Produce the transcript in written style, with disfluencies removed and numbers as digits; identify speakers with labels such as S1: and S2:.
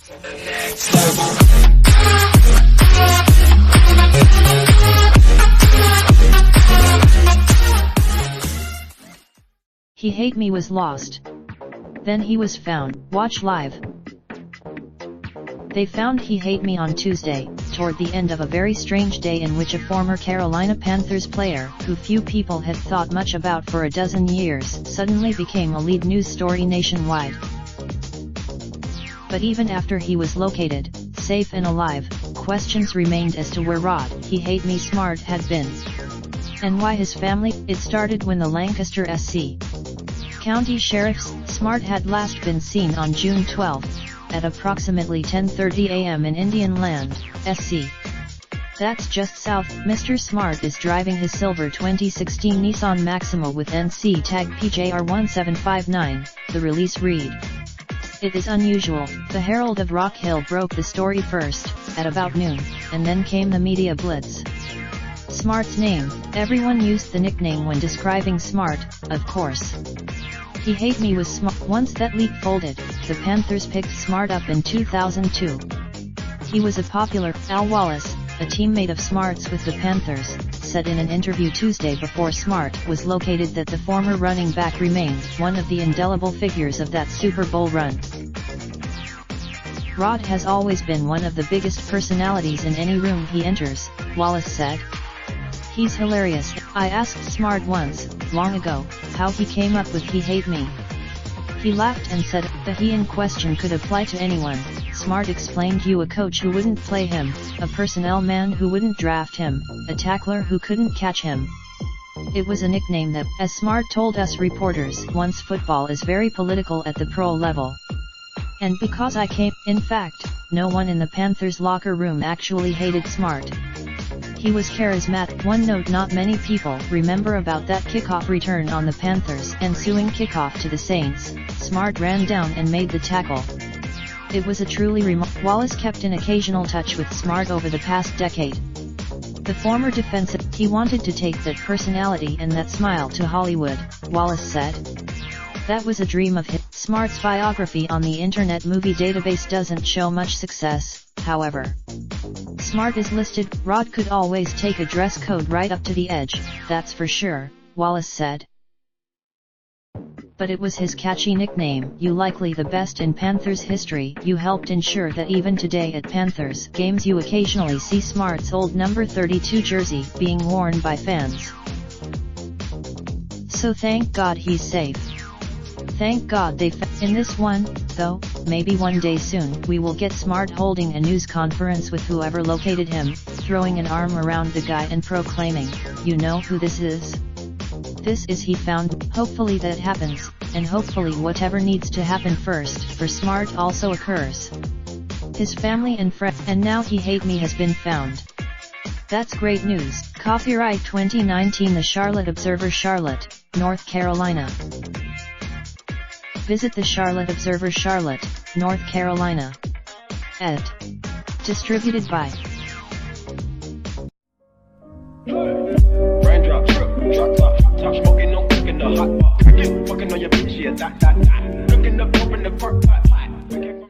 S1: He Hate Me was lost. Then he was found. Watch live. They found He Hate Me on Tuesday, toward the end of a very strange day in which a former Carolina Panthers player, who few people had thought much about for a dozen years, suddenly became a lead news story nationwide. But even after he was located, safe and alive, questions remained as to where Rod He Hate Me Smart had been. And why his family. It started when the Lancaster SC County Sheriff's Smart had last been seen on June 12, at approximately 10:30 a.m. in Indian Land, SC. That's just south. Mr. Smart is driving his silver 2016 Nissan Maxima with NC tag PJR1759, the release read. It is unusual. The Herald of Rock Hill broke the story first, at about noon, and then came the media blitz. Smart's name. Everyone used the nickname when describing Smart, of course. He Hate Me was Smart. Once that leak folded, the Panthers picked Smart up in 2002. He was a popular. Al Wallace, a teammate of Smart's with the Panthers, said in an interview Tuesday before Smart was located that the former running back remained one of the indelible figures of that Super Bowl run. Rod has always been one of the biggest personalities in any room he enters, Wallace said. He's hilarious. I asked Smart once, long ago, how he came up with He Hate Me. He laughed and said, the he in question could apply to anyone. Smart explained, you a coach who wouldn't play him, a personnel man who wouldn't draft him, a tackler who couldn't catch him. It was a nickname that, as Smart told us reporters, once football is very political at the pro level. And because I came, in fact, no one in the Panthers locker room actually hated Smart. He was charismatic. One note not many people remember about that kickoff return on the Panthers' ensuing kickoff to the Saints. Smart ran down and made the tackle. It was a truly remarkable. Wallace kept in occasional touch with Smart over the past decade. The former defensive, he wanted to take that personality and that smile to Hollywood, Wallace said. That was a dream of his. Smart's biography on the Internet Movie Database doesn't show much success, however. Smart is listed. Rod could always take a dress code right up to the edge, that's for sure, Wallace said. But it was his catchy nickname. You likely the best in Panthers history. You helped ensure that even today at Panthers games you occasionally see Smart's old number 32 jersey being worn by fans. So thank God he's safe. Thank God they in this one, though, maybe one day soon we will get Smart holding a news conference with whoever located him, throwing an arm around the guy and proclaiming, you know who this is? This is he found. Hopefully that happens, and hopefully whatever needs to happen first for Smart also occurs. His family and friends, and now He Hate Me has been found. That's great news. Copyright 2019 The Charlotte Observer, Charlotte, North Carolina. Visit the Charlotte Observer, Charlotte, North Carolina. Ed. Distributed by
S2: Raindrop, truck top smoking, no cooking the hot pot. Fucking on your bitch, yeah, that. Looking up, open the park, pot.